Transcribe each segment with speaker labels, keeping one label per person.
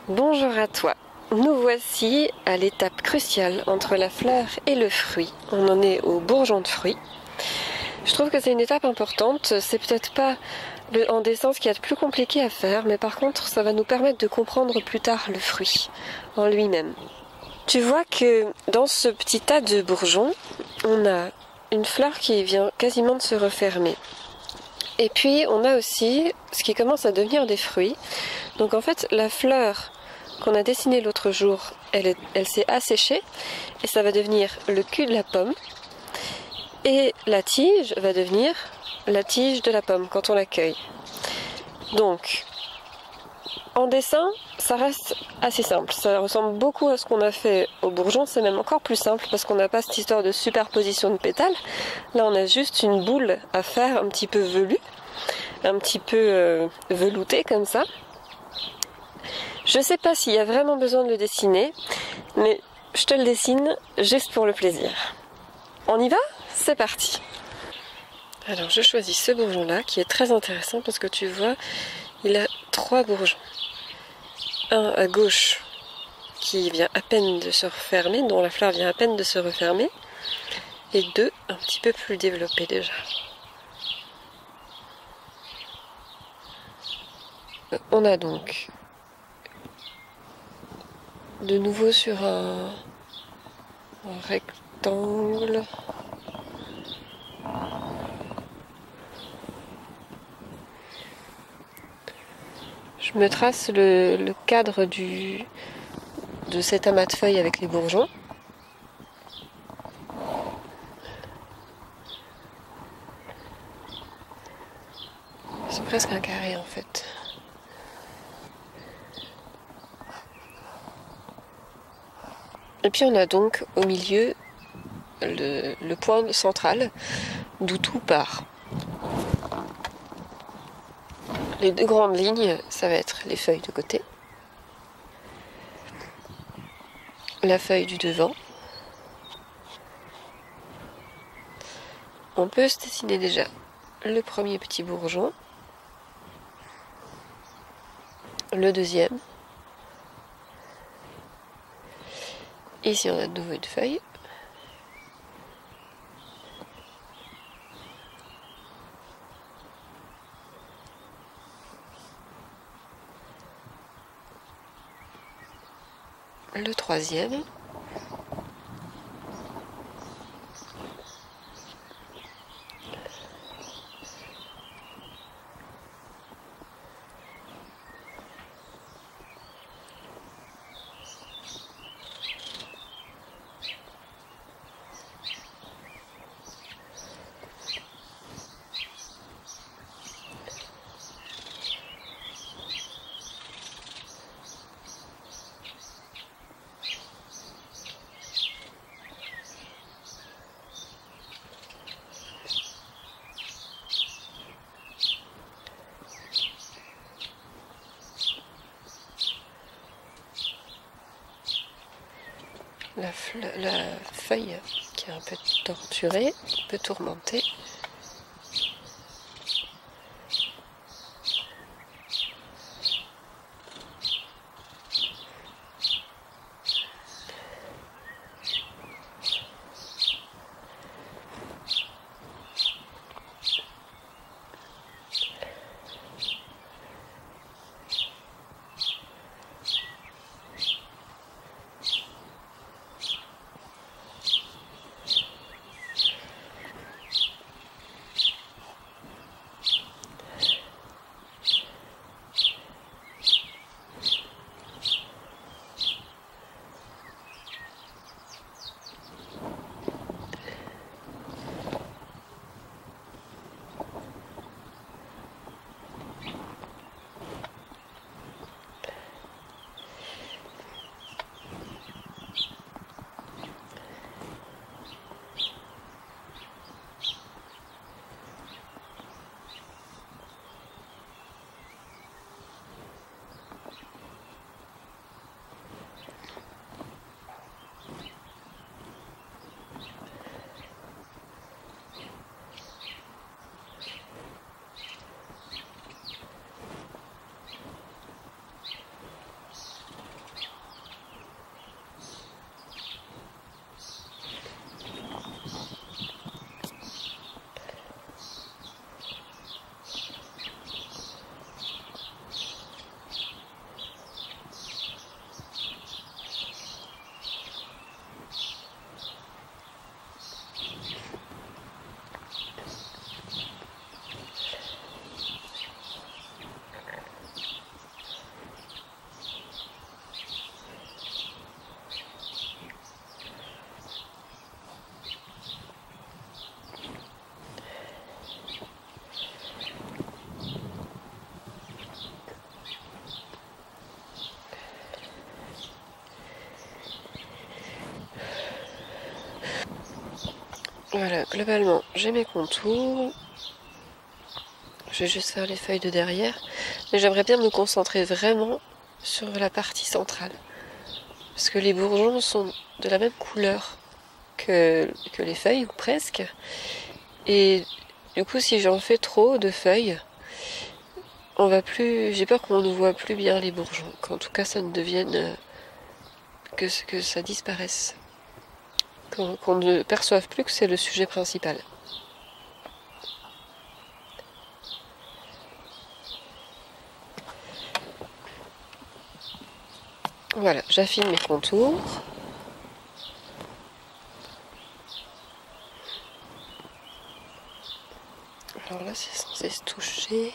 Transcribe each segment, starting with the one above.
Speaker 1: Bonjour à toi. Nous voici à l'étape cruciale entre la fleur et le fruit. On en est au bourgeon de fruit. Je trouve que c'est une étape importante. C'est peut-être pas en dessin ce qu'il y a de plus compliqué à faire, mais par contre ça va nous permettre de comprendre plus tard le fruit en lui-même. Tu vois que dans ce petit tas de bourgeons, on a une fleur qui vient quasiment de se refermer. Et puis on a aussi ce qui commence à devenir des fruits. Donc en fait la fleur qu'on a dessinée l'autre jour, elle s'est asséchée et ça va devenir le cul de la pomme. Et la tige va devenir la tige de la pomme quand on la cueille. Donc en dessin, ça reste assez simple. Ça ressemble beaucoup à ce qu'on a fait au bourgeon. C'est même encore plus simple parce qu'on n'a pas cette histoire de superposition de pétales. Là, on a juste une boule à faire un petit peu velue, un petit peu veloutée comme ça. Je sais pas s'il y a vraiment besoin de le dessiner, mais je te le dessine juste pour le plaisir. On y va ? C'est parti. Alors, je choisis ce bourgeon-là qui est très intéressant parce que tu vois, il a 3 bourgeons. Un à gauche qui vient à peine de se refermer, dont la fleur vient à peine de se refermer, et 2 un petit peu plus développés déjà. On a donc de nouveau sur un rectangle. Je me trace le cadre de cet amas de feuilles avec les bourgeons. C'est presque un carré en fait. Et puis on a donc au milieu le point central d'où tout part. Les 2 grandes lignes, ça va être les feuilles de côté, la feuille du devant. On peut se dessiner déjà le premier petit bourgeon, le deuxième. Ici on a de nouveau une feuille. Le troisième. La feuille qui est un peu torturée, un peu tourmentée. Voilà, globalement, j'ai mes contours. Je vais juste faire les feuilles de derrière. Mais j'aimerais bien me concentrer vraiment sur la partie centrale. Parce que les bourgeons sont de la même couleur que les feuilles, ou presque. Et du coup, si j'en fais trop de feuilles, on va plus. J'ai peur qu'on ne voit plus bien les bourgeons. Qu'en tout cas, ça ne devienne. Que ça disparaisse. Qu'on ne perçoive plus que c'est le sujet principal. Voilà, j'affine mes contours. Alors là, c'est censé se toucher.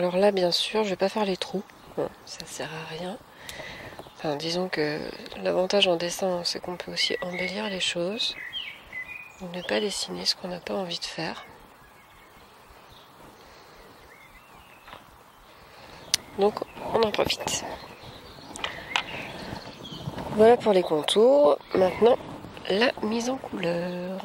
Speaker 1: Alors là, bien sûr, je vais pas faire les trous. Bon, ça sert à rien. Enfin, disons que l'avantage en dessin, c'est qu'on peut aussi embellir les choses. Ou ne pas dessiner ce qu'on n'a pas envie de faire. Donc, on en profite. Voilà pour les contours. Maintenant, la mise en couleur.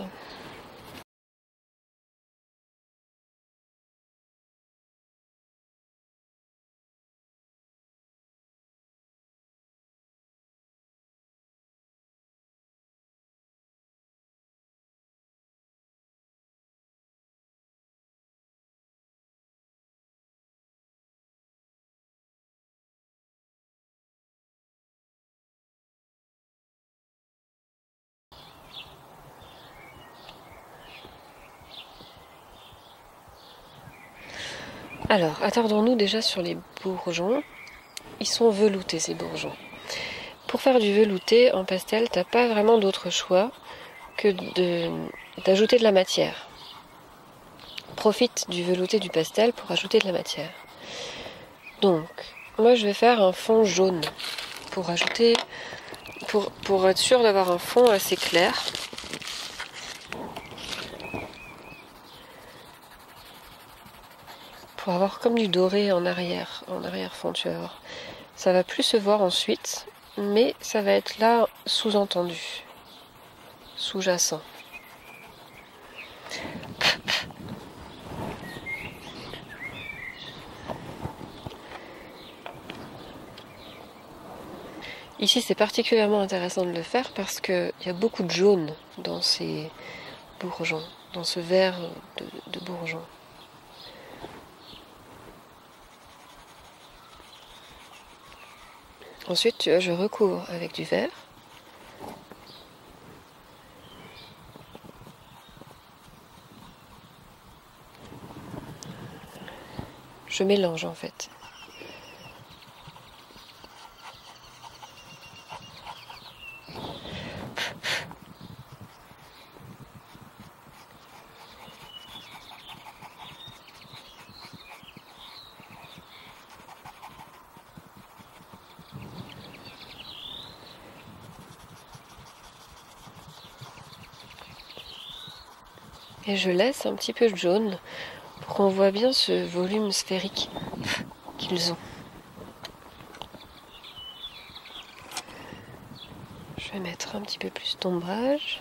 Speaker 1: Alors, attardons-nous déjà sur les bourgeons. Ils sont veloutés, ces bourgeons. Pour faire du velouté en pastel, t'as pas vraiment d'autre choix que d'ajouter de la matière. Profite du velouté du pastel pour ajouter de la matière. Donc, moi je vais faire un fond jaune pour ajouter, pour être sûr d'avoir un fond assez clair. Pour avoir comme du doré en arrière-fond, tu vas voir. Ça va plus se voir ensuite, mais ça va être là sous-entendu, sous-jacent. Ici, c'est particulièrement intéressant de le faire parce qu'il y a beaucoup de jaune dans ces bourgeons, dans ce vert de bourgeons. Ensuite, tu vois, je recouvre avec du vert. Je mélange en fait. Et je laisse un petit peu de jaune pour qu'on voit bien ce volume sphérique qu'ils ont. Je vais mettre un petit peu plus d'ombrage.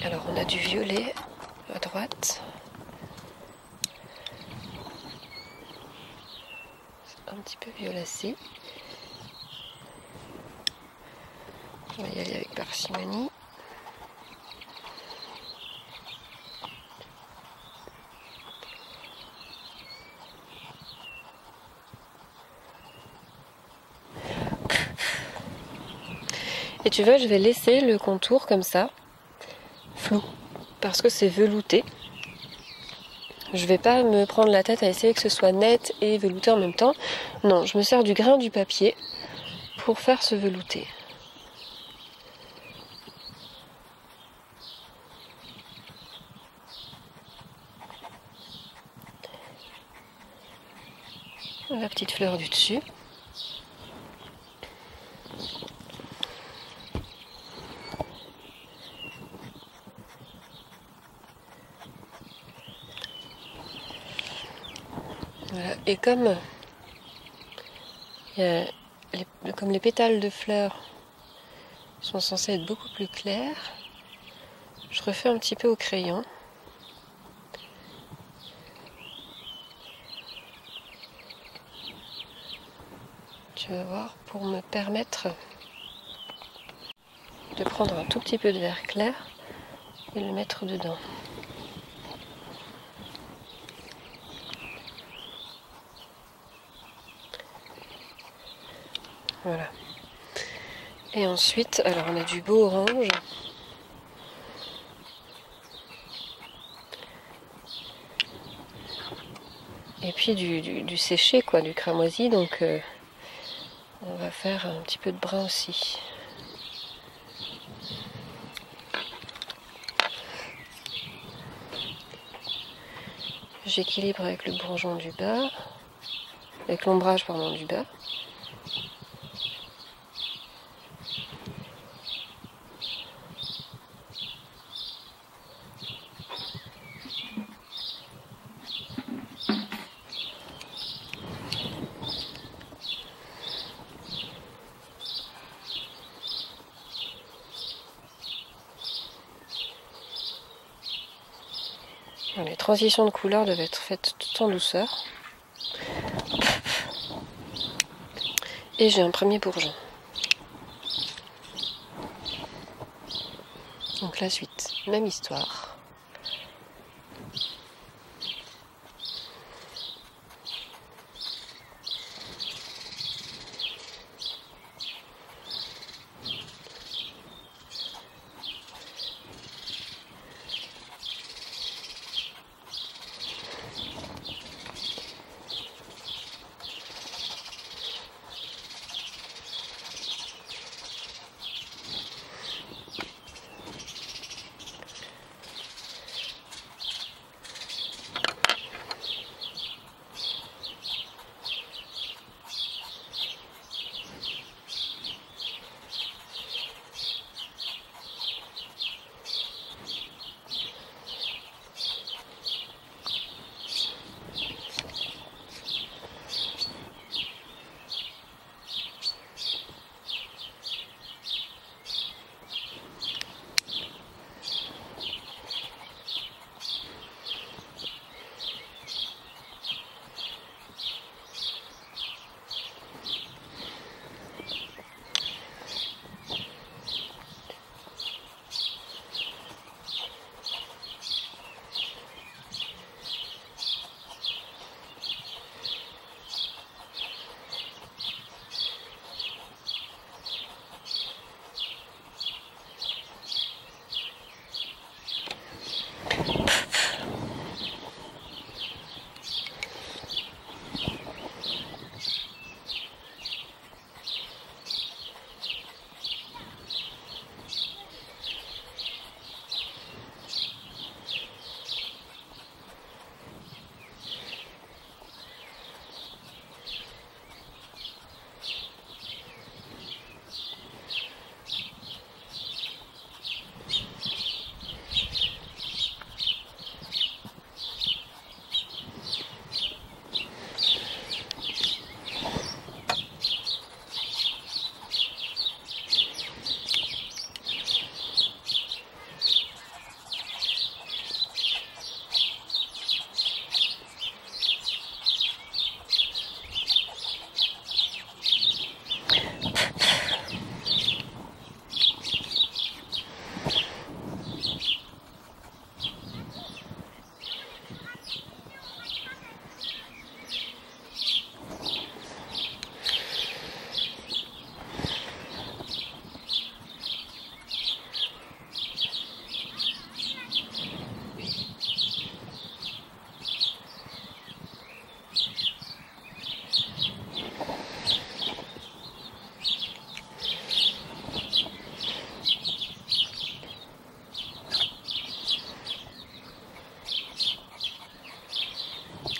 Speaker 1: Alors on a du violet à droite. Un petit peu violacé. On va y aller avec parcimonie. Et tu vois, je vais laisser le contour comme ça, flou, parce que c'est velouté. Je vais pas me prendre la tête à essayer que ce soit net et velouté en même temps. Non, je me sers du grain du papier pour faire ce velouté. La petite fleur du dessus. Voilà. Et comme les pétales de fleurs sont censés être beaucoup plus clairs, je refais un petit peu au crayon. Tu vas voir, pour me permettre de prendre un tout petit peu de vert clair et le mettre dedans. Voilà. Et ensuite, alors on a du beau orange. Et puis du séché, quoi, du cramoisi. Donc on va va faire un petit peu de brun aussi. J'équilibre avec le bourgeon du bas, avec l'ombrage pardon du bas. Les transitions de couleurs doivent être faites tout en douceur. Et j'ai un premier bourgeon. Donc la suite, même histoire.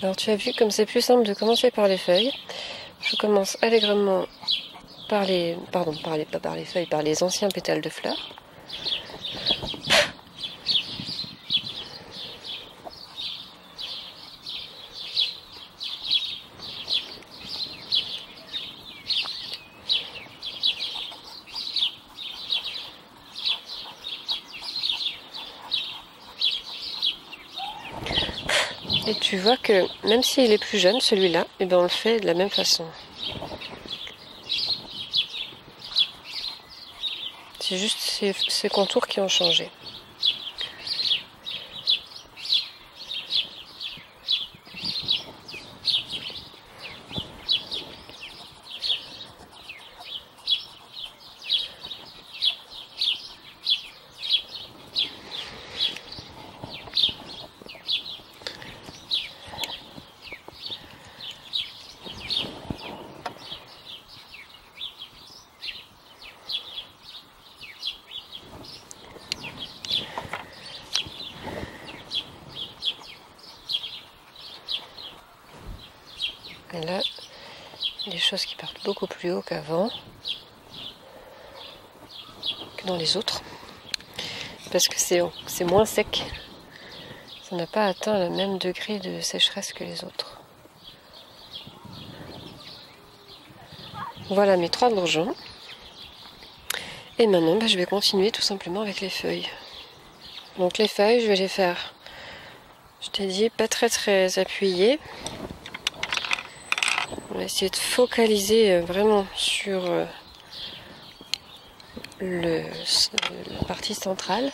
Speaker 1: Alors tu as vu comme c'est plus simple de commencer par les feuilles. Je commence allègrement par les feuilles, par les anciens pétales de fleurs. Et tu vois que même s'il est plus jeune, celui-là, eh ben on le fait de la même façon. C'est juste ces contours qui ont changé. choses qui partent beaucoup plus haut qu'avant, que dans les autres, parce que c'est moins sec. Ça n'a pas atteint le même degré de sécheresse que les autres. Voilà mes 3 bourgeons. Et maintenant, je vais continuer tout simplement avec les feuilles. Donc les feuilles, je vais les faire, je t'ai dit, pas très très appuyées. On va essayer de focaliser vraiment sur la partie centrale.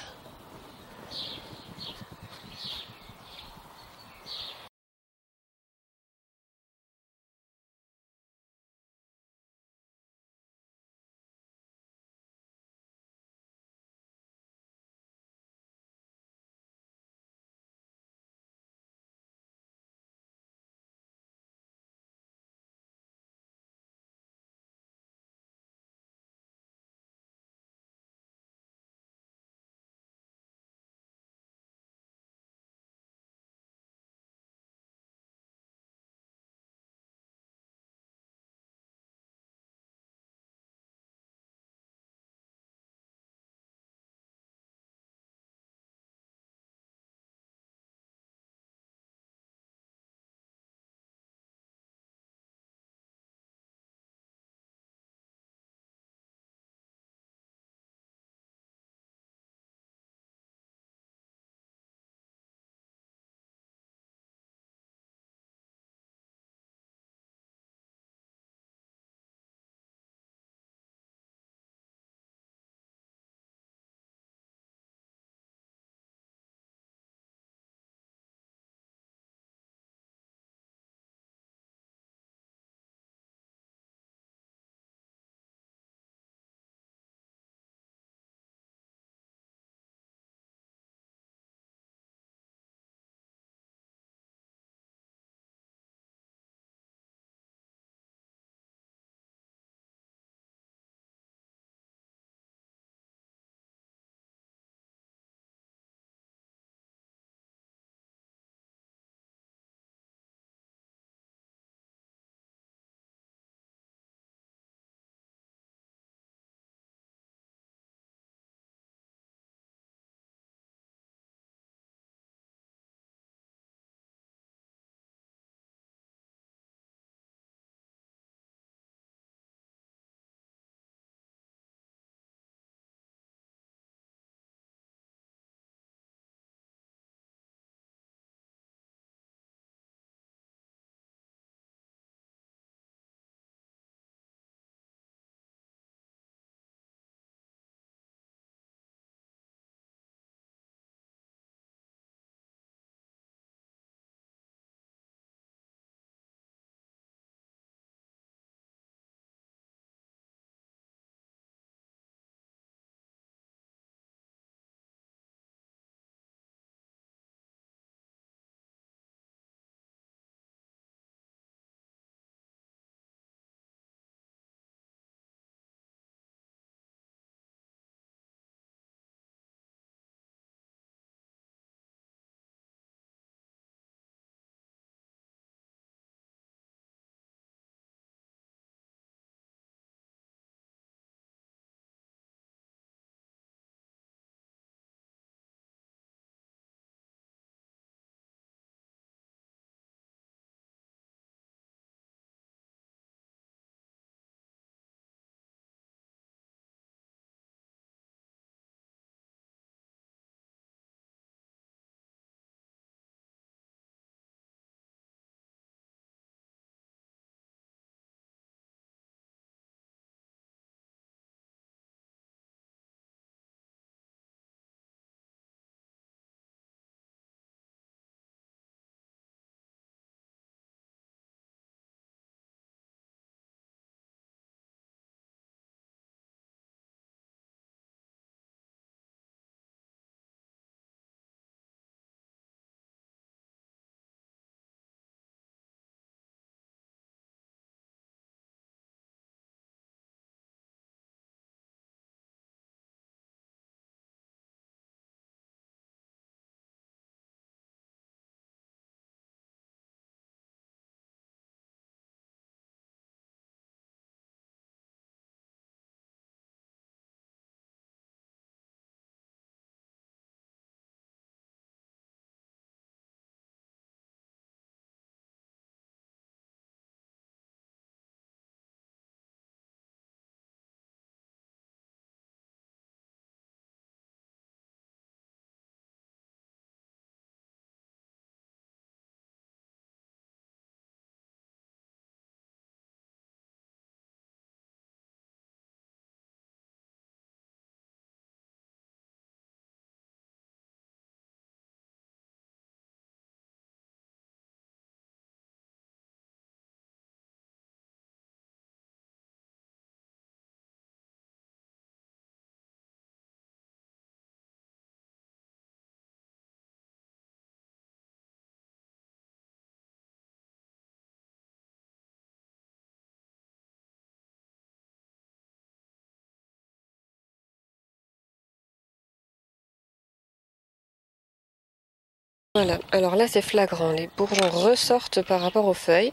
Speaker 1: Voilà, alors là c'est flagrant, les bourgeons ressortent par rapport aux feuilles,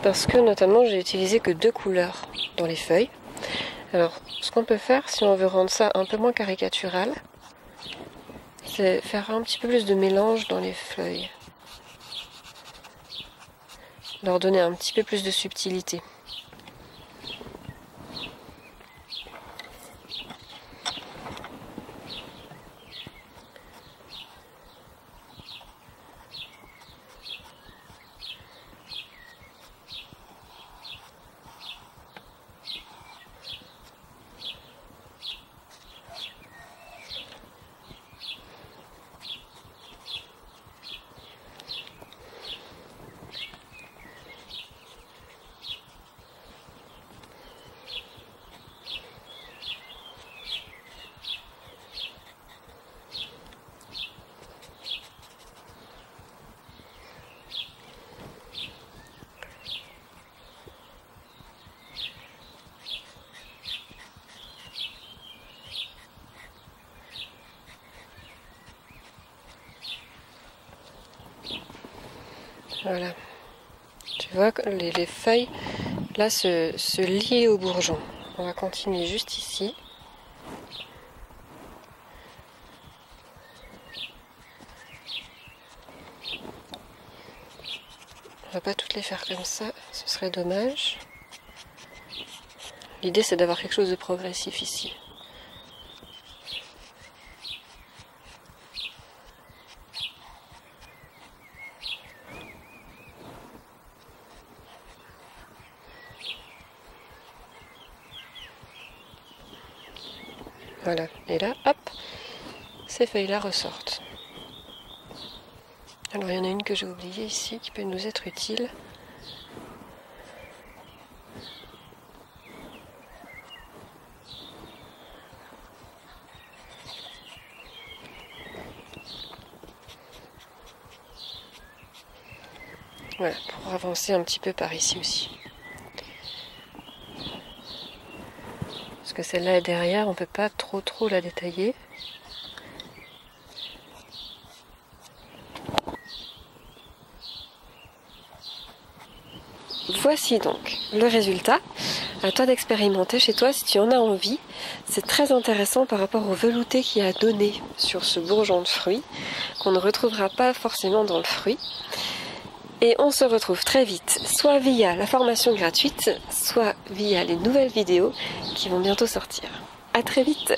Speaker 1: parce que notamment j'ai utilisé que 2 couleurs dans les feuilles. Alors ce qu'on peut faire, si on veut rendre ça un peu moins caricatural, c'est faire un petit peu plus de mélange dans les feuilles. Leur donner un petit peu plus de subtilité. Voilà. Tu vois, les feuilles, là, se lient au bourgeon. On va continuer juste ici. On va pas toutes les faire comme ça, ce serait dommage. L'idée, c'est d'avoir quelque chose de progressif ici. Voilà, et là, hop, ces feuilles-là ressortent. Alors il y en a une que j'ai oubliée ici, qui peut nous être utile. Voilà, pour avancer un petit peu par ici aussi. Parce que celle-là est derrière, on ne peut pas trop la détailler. Voici donc le résultat. À toi d'expérimenter chez toi si tu en as envie. C'est très intéressant par rapport au velouté qu'il y a donné sur ce bourgeon de fruit, qu'on ne retrouvera pas forcément dans le fruit. Et on se retrouve très vite, soit via la formation gratuite, soit via les nouvelles vidéos qui vont bientôt sortir. À très vite!